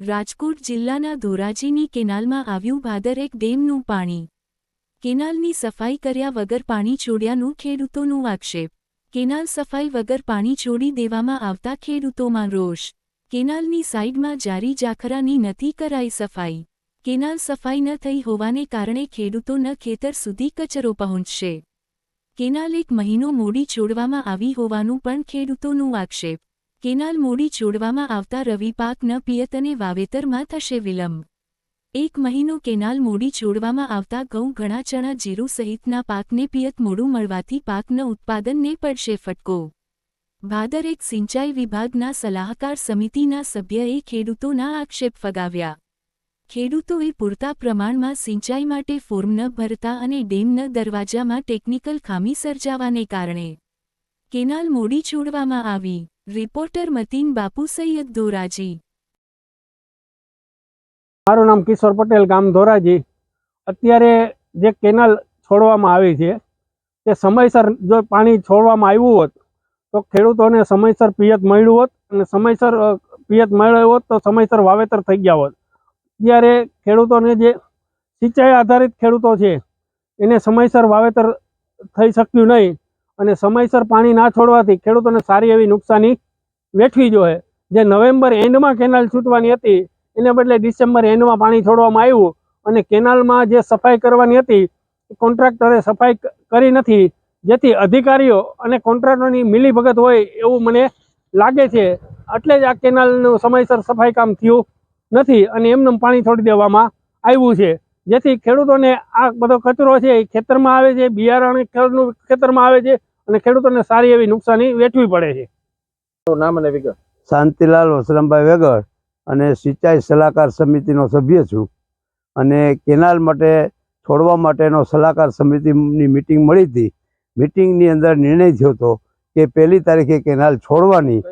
રાજકોટ જિલ્લાના ધોરાજીની કેનાલમાં આવ્યું ભાદર એક ડેમનું પાણી। કેનાલની સફાઈ કર્યા વગર પાણી છોડ્યાનું ખેડૂતોનું આક્ષેપ। કેનાલ સફાઈ વગર પાણી છોડી દેવામાં આવતા ખેડૂતોમાં રોષ। કેનાલની સાઇડમાં જારી જાખરાની નથી કરાઈ સફાઈ। કેનાલ સફાઈ ન થઈ હોવાને કારણે ખેડૂતોના ખેતર સુધી કચરો પહોંચશે। કેનાલ એક મહિનો મોડી છોડવામાં આવી હોવાનું પણ ખેડૂતોનું આક્ષેપ। કેનાલ મોડી છોડવામાં આવતા રવિ પાક ન પિયત અને વાવેતરમાં થશે વિલંબ। એક મહિનો કેનાલ મોડી છોડવામાં આવતા ઘઉં ઘણા ચણા જીરું સહિતના પાકને પિયત મોડું મળવાથી પાકના ઉત્પાદનને પડશે ફટકો। ભાદર એક સિંચાઈ વિભાગના સલાહકાર સમિતિના સભ્યએ ખેડૂતોના આક્ષેપ ફગાવ્યા। ખેડૂતોએ પૂરતા પ્રમાણમાં સિંચાઈ માટે ફોર્મ ન ભરતા અને ડેમના દરવાજામાં ટેકનિકલ ખામી સર્જાવાને કારણે કેનાલ મોડી છોડવામાં આવી। રિપોર્ટર મતીન બાપુ સૈયદ ધોરાજી। મારું નામ કિશોર પટેલ, ગામ ધોરાજી। અત્યારે જે કેનાલ છોડવામાં આવી છે તે સમયસર જો પાણી છોડવામાં આવ્યું હોત તો ખેડૂતોને સમયસર પિયત મળ્યું હોત અને સમયસર પિયત મળ્યો હોત તો સમયસર વાવેતર થઈ ગયા હોત। અત્યારે ખેડૂતોને જે સિંચાઈ આધારિત ખેડૂતો છે એને સમયસર વાવેતર થઈ શક્યું નહીં અને સમયસર પાણી ના છોડવાથી ખેડૂતોને સારી એવી નુકસાની વેઠવી જોઈએ। જે નવેમ્બર એન્ડમાં કેનાલ છૂટવાની હતી એને બદલે ડિસેમ્બર એન્ડમાં પાણી છોડવામાં આવ્યું અને કેનાલમાં જે સફાઈ કરવાની હતી કોન્ટ્રાક્ટરે સફાઈ કરી નથી, જેથી અધિકારીઓ અને કોન્ટ્રાક્ટરની મિલીભગત હોય એવું મને લાગે છે। એટલે જ આ કેનાલનું સમયસર સફાઈ કામ થયું નથી અને એમને પાણી છોડી દેવામાં આવ્યું છે, જેથી ખેડૂતોને આ બધો કચરો છે એ ખેતરમાં આવે છે, બિયારણ ખેતરમાં આવે છે અને ખેડૂતોને સારી એવી નુકસાની વેઠવી પડે છે। નામ અને વિગત? શાંતિલાલ વસરામભાઈ વેગડ અને સિંચાઈ સલાહકાર સમિતિનો સભ્ય છું અને કેનાલ માટે છોડવા માટેનો સલાહકાર સમિતિની મિટિંગ મળી હતી। મિટિંગની અંદર નિર્ણય થયો હતો કે 1 તારીખે કેનાલ છોડવાની,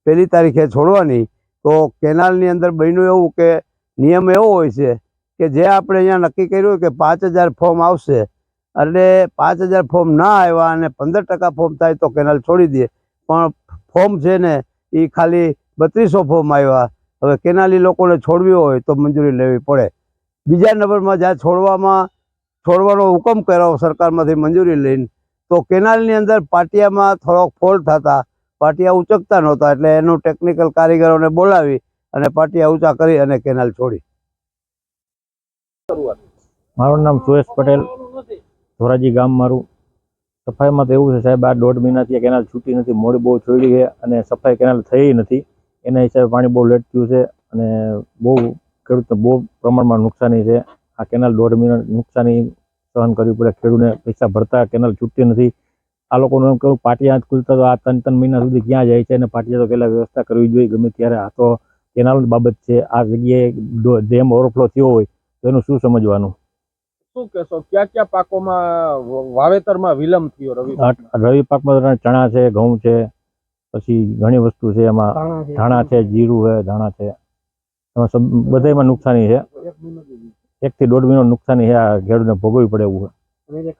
પહેલી તારીખે છોડવાની। તો કેનાલની અંદર બન્યું એવું કે નિયમ એવો હોય છે કે જે આપણે અહીંયા નક્કી કર્યું કે 5000 ફોર્મ આવશે એટલે 5000 ફોર્મ ના આવ્યા અને 15% ફોર્મ થાય તો કેનાલ છોડી દે, પણ ફોર્મ છે ને એ ખાલી 3200 ફોર્મ આવ્યા। હવે કેનાલી લોકોને છોડવી હોય તો મંજૂરી લેવી પડે। બીજા નંબરમાં જ્યાં છોડવાનો હુકમ કર્યો સરકારમાંથી મંજૂરી લઈને, તો કેનાલની અંદર પાટિયામાં થોડોક ફોલ્ટ થતા પાટિયા ઉચકતા નહોતા, એટલે એનું ટેકનિકલ કારીગરોને બોલાવી અને પાટિયા ઊંચા કરી અને કેનાલ છોડી। મારું નામ સુરેશ પટેલ, ધોરાજી ગામ મારું। સફાઈમાં તો એવું છે સાહેબ, આ 1.5 મહિનાથી કેનાલ છૂટી નથી, મોડી બહુ છોડી છે અને સફાઈ કેનાલ થઈ નથી। એના હિસાબે પાણી બહુ લેટ થયું છે અને બહુ ખેડૂતને બહુ પ્રમાણમાં નુકસાની છે। આ કેનાલ 1.5 મહિના નુકસાની સહન કરવી પડે, ખેડૂતને પૈસા ભરતા કેનાલ છૂટતી નથી। આ લોકોનું એમ કહ્યું પાટિયા ખુલતા તો આ 3 મહિના સુધી ક્યાં જાય છે અને પાટિયા તો પહેલાં વ્યવસ્થા કરવી જોઈએ ગમે ત્યારે। આ તો કેનાલની બાબત છે, આ જગ્યાએ ડેમ ઓવરફ્લો થયો હોય તો એનું શું સમજવાનું? શું કહેશો, ક્યાં ક્યાં પાકોમાં વાવેતરમાં વિલંબ થયો? રવિ પાકમાં ચણા છે, ઘઉં છે, પછી ઘણી વસ્તુ છે, એમાં ધાણા છે, જીરું છે, ધાણા છે, એમાં બધામાં નુકસાની છે। 1 થી 1.5 મહિનો નુકસાની છે, આ ખેડૂતને ભોગવવી પડે એવું છે।